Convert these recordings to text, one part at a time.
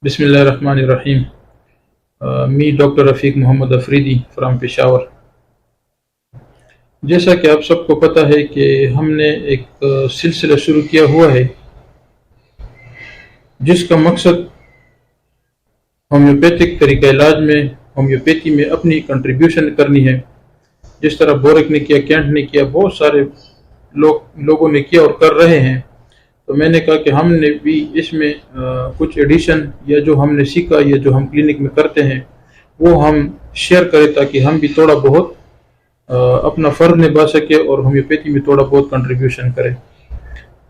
بسم اللہ الرحمن الرحیم. می ڈاکٹر رفیق محمد افریدی فرام پشاور. جیسا کہ آپ سب کو پتہ ہے کہ ہم نے ایک سلسلہ شروع کیا ہوا ہے جس کا مقصد ہومیوپیتھک طریقہ علاج میں ہومیوپیتھی میں اپنی کنٹریبیوشن کرنی ہے. جس طرح بورک نے کیا، کینٹ نے کیا، بہت سارے لوگوں نے کیا اور کر رہے ہیں. تو میں نے کہا کہ ہم نے بھی اس میں کچھ ایڈیشن یا جو ہم نے سیکھا یا جو ہم کلینک میں کرتے ہیں وہ ہم شیئر کریں تاکہ ہم بھی تھوڑا بہت اپنا فرض نبھا سکے اور ہومیوپیتھی میں تھوڑا بہت کنٹریبیوشن کریں.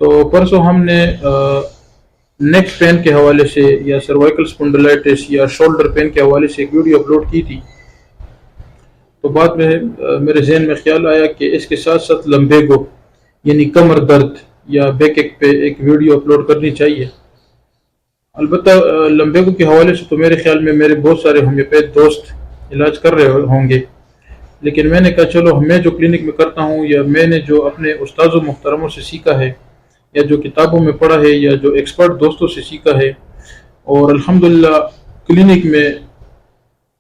تو پرسوں ہم نے نیک پین کے حوالے سے یا سروائیکل اسپونڈلائٹس یا شولڈر پین کے حوالے سے ایک ویڈیو اپلوڈ کی تھی. تو بعد میں میرے ذہن میں خیال آیا کہ اس کے ساتھ ساتھ لمبیگو یعنی کمر درد یا بیک ایک پہ ایک ویڈیو اپلوڈ کرنی چاہیے. البتہ لمبیگو کے حوالے سے تو میرے خیال میں میرے بہت سارے ہومیوپیتھ دوست علاج کر رہے ہوں گے، لیکن میں نے کہا چلو میں جو کلینک میں کرتا ہوں یا میں نے جو اپنے استاذ و محترموں سے سیکھا ہے یا جو کتابوں میں پڑھا ہے یا جو ایکسپرٹ دوستوں سے سیکھا ہے، اور الحمدللہ کلینک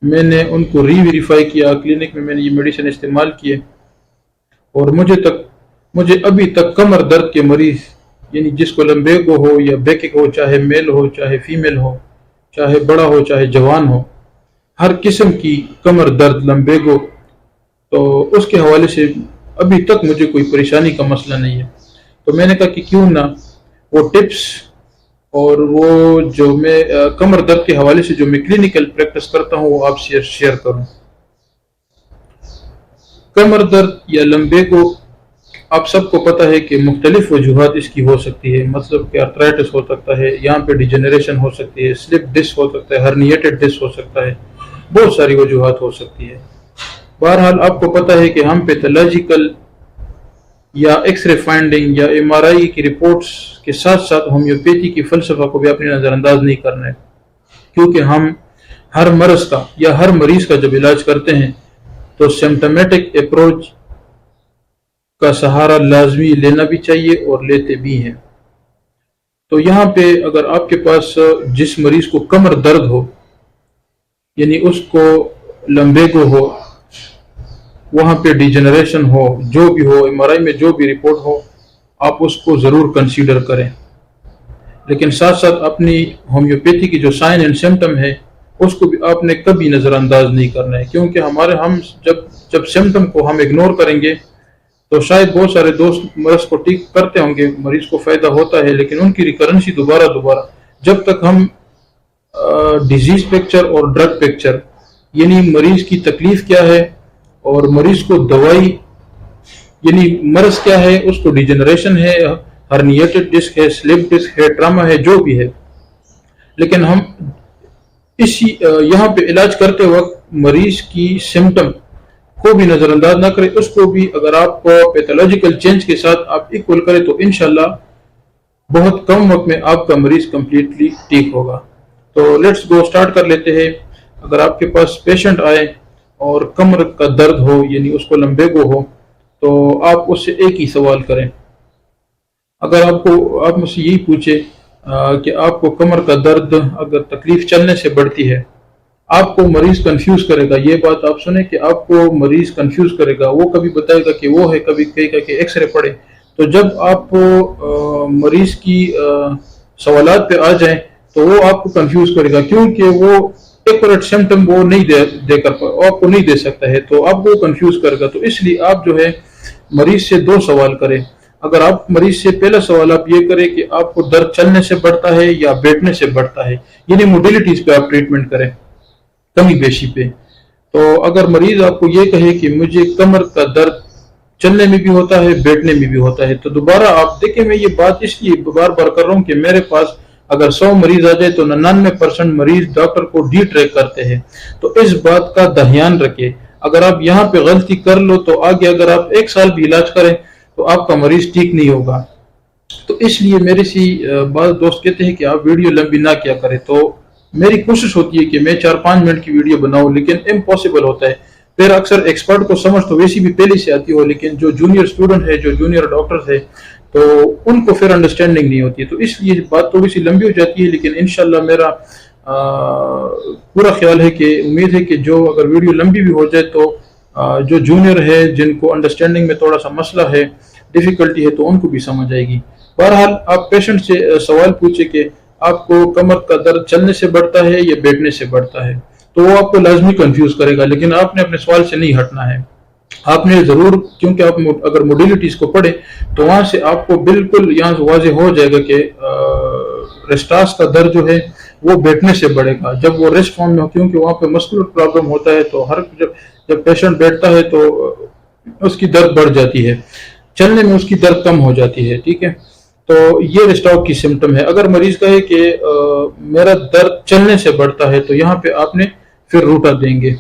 میں نے ان کو ویریفائی کیا، کلینک میں نے یہ میڈیسن استعمال کیے اور مجھے ابھی تک کمر درد کے مریض یعنی جس کو لمبیگو ہو یا بیک ہو، چاہے میل ہو چاہے فیمیل ہو، چاہے بڑا ہو چاہے جوان ہو، ہر قسم کی کمر درد لمبیگو، تو اس کے حوالے سے ابھی تک مجھے کوئی پریشانی کا مسئلہ نہیں ہے. تو میں نے کہا کہ کیوں نہ وہ ٹپس اور وہ جو میں کمر درد کے حوالے سے جو میں کلینکل پریکٹس کرتا ہوں وہ آپ سے شیئر کروں. کمر درد یا لمبیگو آپ سب کو پتہ ہے کہ مختلف وجوہات اس کی ہو سکتی ہے. مطلب کہ آرتھرائٹس ہو سکتا ہے، یہاں پہ ڈیجنریشن ہو سکتی ہے، سلپ ڈسک ہو سکتا ہے، ہرنیٹڈ ڈسک ہو سکتا ہے، بہت ساری وجوہات ہو سکتی ہے. بہرحال آپ کو پتہ ہے کہ ہم پیتھولوجیکل یا ایکس رے فائنڈنگ یا ایم آر آئی کی رپورٹس کے ساتھ ساتھ ہومیوپیتھی کی فلسفہ کو بھی اپنی نظر انداز نہیں کرنا ہے، کیونکہ ہم ہر مرض کا یا ہر مریض کا جب علاج کرتے ہیں تو سمپٹمیٹک اپروچ کا سہارا لازمی لینا بھی چاہیے اور لیتے بھی ہیں. تو یہاں پہ اگر آپ کے پاس جس مریض کو کمر درد ہو یعنی اس کو لمبیگو ہو، وہاں پہ ڈیجنریشن ہو، جو بھی ہو، ایم آر آئی میں جو بھی رپورٹ ہو، آپ اس کو ضرور کنسیڈر کریں. لیکن ساتھ ساتھ اپنی ہومیوپیتھی کی جو سائن اینڈ سمٹم ہے اس کو بھی آپ نے کبھی نظر انداز نہیں کرنا ہے، کیونکہ ہم جب سمٹم کو ہم اگنور کریں گے تو شاید بہت سارے دوست مرض کو ٹھیک کرتے ہوں گے، مریض کو فائدہ ہوتا ہے، لیکن ان کی ریکرنسی دوبارہ جب تک ہم ڈیزیز پکچر اور ڈرگ پکچر یعنی مریض کی تکلیف کیا ہے اور مریض کو دوائی یعنی مرض کیا ہے، اس کو ڈیجنریشن ہے، ہرنیٹڈ ڈسک ہے، سلپ ڈسک ہے، ٹراما ہے، جو بھی ہے، لیکن ہم یہاں پہ علاج کرتے وقت مریض کی سمٹم کو بھی نظر انداز نہ کریں. اس کو بھی اگر آپ پیتھولوجیکل چینج کے ساتھ آپ ایکول کریں تو انشاءاللہ بہت کم وقت میں آپ کا مریض کمپلیٹلی ٹھیک ہوگا. تو لیٹس گو سٹارٹ کر لیتے ہیں. اگر آپ کے پاس پیشنٹ آئے اور کمر کا درد ہو یعنی اس کو لمبیگو ہو تو آپ اس سے ایک ہی سوال کریں. اگر آپ مجھ سے یہی پوچھے کہ آپ کو کمر کا درد اگر تکلیف چلنے سے بڑھتی ہے، آپ کو مریض کنفیوز کرے گا. یہ بات آپ سنیں کہ آپ کو مریض کنفیوز کرے گا، وہ کبھی بتائے گا کہ وہ ہے، کبھی کہے گا کہ ایکس رے پڑے. تو جب آپ مریض کی سوالات پہ آ جائیں تو وہ آپ کو کنفیوز کرے گا، کیونکہ وہ ایکوریٹ سمٹم وہ نہیں دے کر آپ کو نہیں دے سکتا ہے، تو آپ کو کنفیوز کرے گا. تو اس لیے آپ جو ہے مریض سے دو سوال کریں. اگر آپ مریض سے پہلا سوال آپ یہ کریں کہ آپ کو درد چلنے سے بڑھتا ہے یا بیٹھنے سے بڑھتا ہے، یعنی موڈیلٹیز پہ آپ ٹریٹمنٹ کریں، کمی بیشی پہ. تو اگر مریض آپ کو یہ کہے کہ مجھے کمر کا درد چلنے میں بھی ہوتا ہے، بیٹھنے میں بھی ہوتا ہے، تو دوبارہ آپ دیکھیں، میں یہ بات اس لیے بار کر رہا ہوں کہ میرے پاس اگر 100 مریض آ جائے تو 99% مریض ڈاکٹر کو ڈی ٹریک کرتے ہیں. تو اس بات کا دھیان رکھیں. اگر آپ یہاں پہ غلطی کر لو تو آگے اگر آپ 1 سال بھی علاج کریں تو آپ کا مریض ٹھیک نہیں ہوگا. تو اس لیے میرے سی بعض دوست کہتے ہیں کہ آپ ویڈیو لمبی نہ کیا کریں. تو میری کوشش ہوتی ہے کہ میں 4-5 منٹ کی ویڈیو بناؤں، لیکن امپاسبل ہوتا ہے. پھر اکثر ایکسپرٹ کو سمجھ تو ویسی بھی پہلے سے آتی ہو، لیکن جو جونیئر سٹوڈنٹ ہے، جو جونیئر ڈاکٹر ہے، تو ان کو پھر انڈرسٹینڈنگ نہیں ہوتی ہے. تو اس لیے بات تھوڑی سی لمبی ہو جاتی ہے، لیکن انشاءاللہ میرا پورا خیال ہے کہ امید ہے کہ جو اگر ویڈیو لمبی بھی ہو جائے تو جو جونیئر ہے جن کو انڈرسٹینڈنگ میں تھوڑا سا مسئلہ ہے ڈیفیکلٹی ہے تو ان کو بھی سمجھ آئے گی. بہرحال آپ پیشنٹ سے سوال پوچھیں کہ آپ کو کمر کا درد چلنے سے بڑھتا ہے یا بیٹھنے سے بڑھتا ہے, تو وہ آپ کو لازمی کنفیوز کرے گا, لیکن آپ نے اپنے سوال سے نہیں ہٹنا ہے. آپ نے ضرور, کیونکہ آپ اگر موڈیلٹیز کو پڑھیں تو وہاں سے آپ کو بالکل یہاں سے واضح ہو جائے گا کہ ریسٹاس کا درد جو ہے وہ بیٹھنے سے بڑھے گا جب وہ ریسٹ فارم میں ہو, کیونکہ وہاں پہ مسکولر پرابلم ہوتا ہے تو جب پیشنٹ بیٹھتا ہے تو اس کی درد بڑھ جاتی ہے, چلنے میں اس کی درد کم ہو جاتی ہے. ٹھیک ہے, تو یہ ریسٹاک کی سمٹم ہے. اگر مریض کہے کہ میرا درد چلنے سے بڑھتا ہے تو یہاں پہ آپ نے پھر روٹا دیں گے.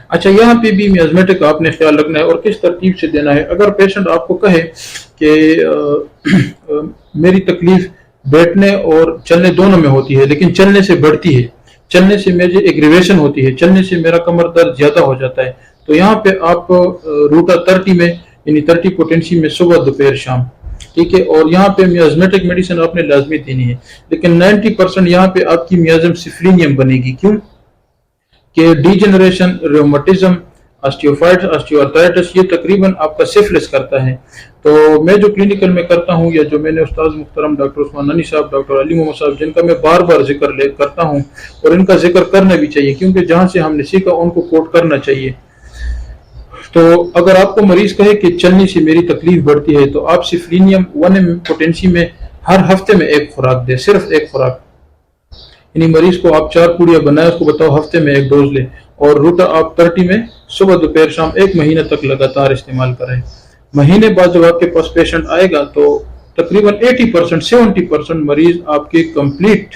اچھا, یہاں پہ بھی میازمیٹک آپ نے خیال رکھنا ہے اور کس ترتیب سے دینا ہے. اگر پیشنٹ آپ کو کہے کہ میری تکلیف بیٹھنے اور چلنے دونوں میں ہوتی ہے لیکن چلنے سے بڑھتی ہے, چلنے سے میری ایگریویشن ہوتی ہے, چلنے سے میرا کمر درد زیادہ ہو جاتا ہے, تو یہاں پہ آپ روٹا 30 میں یعنی 30 پوٹینسی میں صبح دوپہر شام. ٹھیک ہے, اور یہاں پہ میازمیٹک میڈیسن آپ نے لازمی دینی ہے, لیکن 90% یہاں پہ آپ کی میازم سفلینیم بنے گی. کیوں کہ ڈی جنریشن, ریومٹزم, آسٹیوفائٹس, آسٹیوارتھرائٹس یہ تقریباً آپ کا سفلس کرتا ہے. تو میں جو کلینکل میں کرتا ہوں یا جو میں نے استاد محترم ڈاکٹر عثمان نانی صاحب, ڈاکٹر علی محمد صاحب, جن کا میں بار بار ذکر کرتا ہوں اور ان کا ذکر کرنا بھی چاہیے کیونکہ جہاں سے ہم نے سیکھا ان کو کوٹ کرنا چاہیے. تو اگر آپ کو مریض کہے کہ چلنے سے میری تکلیف بڑھتی ہے تو آپ سفلینیم 1 پوٹینسی میں ہر ہفتے میں ایک خوراک دیں, صرف ایک خوراک. یعنی مریض کو آپ 4 پوڑیاں بنائیں, اس کو بتاؤ ہفتے میں ایک ڈوز لیں, اور روٹا آپ 30 میں صبح دوپہر شام 1 مہینہ تک لگاتار استعمال کریں. مہینے بعد جب آپ کے پاس پیشنٹ آئے گا تو تقریباً 80% 70% مریض آپ کے کمپلیٹ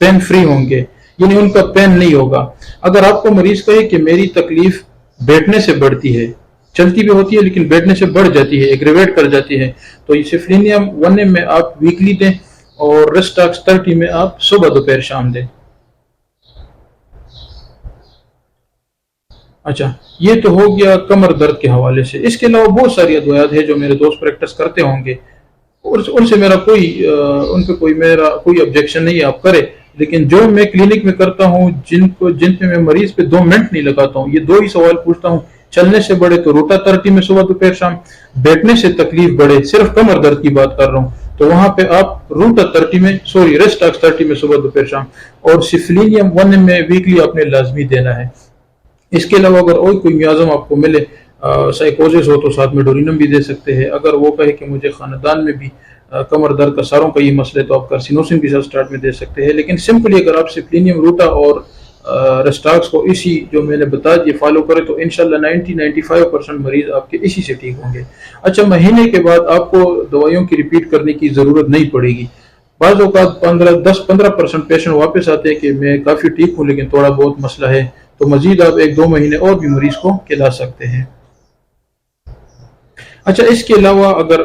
پین فری ہوں گے, یعنی ان کا پین نہیں ہوگا. اگر آپ کو مریض کہے کہ میری تکلیف بیٹھنے سے بڑھتی ہے, چلتی بھی ہوتی ہے لیکن بیٹھنے سے بڑھ جاتی ہے, ایگریویٹ کر جاتی ہے, تو یہ سفلینیم 1 میں آپ ویکلی دیں اور ریسٹاکس 30 میں آپ صبح دوپہر شام دیں. اچھا, یہ تو ہو گیا کمر درد کے حوالے سے. اس کے علاوہ بہت ساری ادویات ہیں جو میرے دوست پریکٹس کرتے ہوں گے, ان سے میرا ان پہ کوئی آبجیکشن نہیں ہے, آپ کرے. لیکن جو میں کلینک میں کرتا ہوں جن پہ میں مریض پہ 2 منٹ نہیں لگاتا ہوں, یہ 2 ہی سوال پوچھتا ہوں. چلنے سے بڑھے تو روٹا 30 میں صبح دوپہر شام, بیٹھنے سے تکلیف بڑھے صرف کمر درد کی بات کر رہا ہوں تو وہاں پہ آپ روٹا 30 میں ریسٹاکس 30 میں صبح دوپہر شام, اور سفلینیم 1 میں ویکلی آپ نے لازمی دینا ہے. اس کے علاوہ اگر اور کوئی میازم آپ کو ملے, سائیکوزس ہو تو ساتھ میں ڈورینم بھی دے سکتے ہیں. اگر وہ کہے کہ مجھے خاندان میں بھی کمر درد کا ساروں کا یہ مسئلہ ہے تو آپ کارسینوسن بھی سٹارٹ میں دے سکتے ہیں. لیکن سمپلی اگر آپ سفلینیم, روٹا اور ریسٹاکس کو اسی جو میں نے بتا دیا فالو کرے تو انشاءاللہ 90-95% مریض آپ کے اسی سے ٹھیک ہوں گے. اچھا, مہینے کے بعد آپ کو دوائیوں کی ریپیٹ کرنے کی ضرورت نہیں پڑے گی. بعض اوقات 10-15% پیشنٹ واپس آتے ہیں کہ میں کافی ٹھیک ہوں لیکن تھوڑا بہت مسئلہ ہے, تو مزید آپ 1-2 مہینے اور بھی مریض کو کھلا سکتے ہیں. اچھا, اس کے علاوہ اگر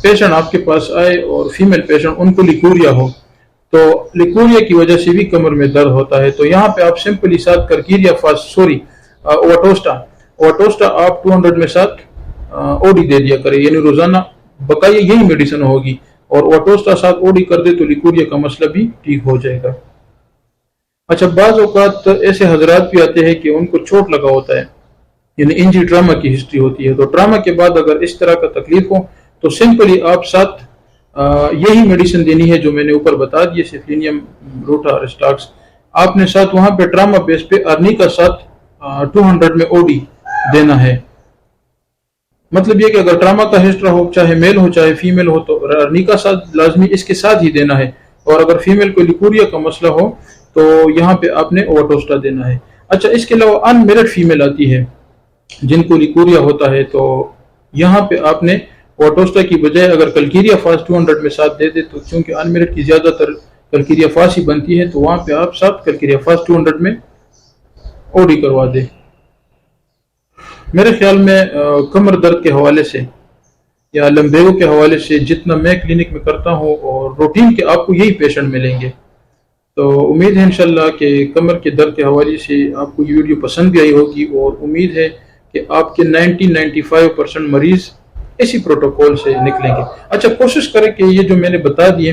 پیشنٹ آپ کے پاس آئے اور فیمیل پیشنٹ ان کو لیکوریا ہو تو لیکوریا کی وجہ سے بھی کمر میں درد ہوتا ہے, تو یہاں پہ آپ سمپلی ساتھ کرکیریا اوٹوسٹا آپ 200 میں ساتھ اوڈی دے دیا کرے, یعنی روزانہ بقایا یہی میڈیسن ہوگی, اور اوٹوسٹا ساتھ اوڈی کر دے تو لیکوریا کا مسئلہ بھی ٹھیک ہو جائے گا. اچھا, بعض اوقات ایسے حضرات بھی آتے ہیں کہ ان کو چوٹ لگا ہوتا ہے, یعنی انجری ٹراما کی ہسٹری ہوتی ہے, تو ٹراما کے بعد اگر اس طرح کا تکلیف ہو تو سمپلی آپ ساتھ یہی میڈیسن دینی ہے جو میں نے اوپر بتا دی, سفلینیم, روٹا, ریسٹاکس. آپ نے ساتھ وہاں پہ ٹراما بیس پہ ارنی کا ساتھ 200 میں اوڈی دینا ہے. مطلب یہ کہ اگر ٹراما کا ہسٹری ہو, چاہے میل ہو چاہے فیمیل ہو, تو ارنی کا ساتھ لازمی اس کے ساتھ ہی دینا ہے, اور اگر فیمیل کو لیکوریا کا مسئلہ ہو تو یہاں پہ آپ نے اوٹوسٹا دینا ہے. اچھا, اس کے علاوہ ان میرڈ فیمیل آتی ہے جن کو لیکوریا ہوتا ہے, تو یہاں پہ آپ نے اوٹوسٹا کی بجائے اگر کلکیریا فاس 200 میں ساتھ دے دے, تو چونکہ ان میرڈ کی زیادہ تر کلکیریا فاس ہی بنتی ہے, تو وہاں پہ آپ ساتھ کلکیریا فاس 200 میں اوڈی کروا دے. میرے خیال میں کمر درد کے حوالے سے یا لمبیگو کے حوالے سے جتنا میں کلینک میں کرتا ہوں اور روٹین کے آپ کو یہی پیشنٹ ملیں گے. تو امید ہے انشاءاللہ کہ کمر کے درد کے حوالے سے آپ کو یہ ویڈیو پسند بھی آئی ہوگی, اور امید ہے کہ آپ کے 90-95% مریض اسی پروٹوکول سے نکلیں گے. اچھا, کوشش کریں کہ یہ جو میں نے بتا دیے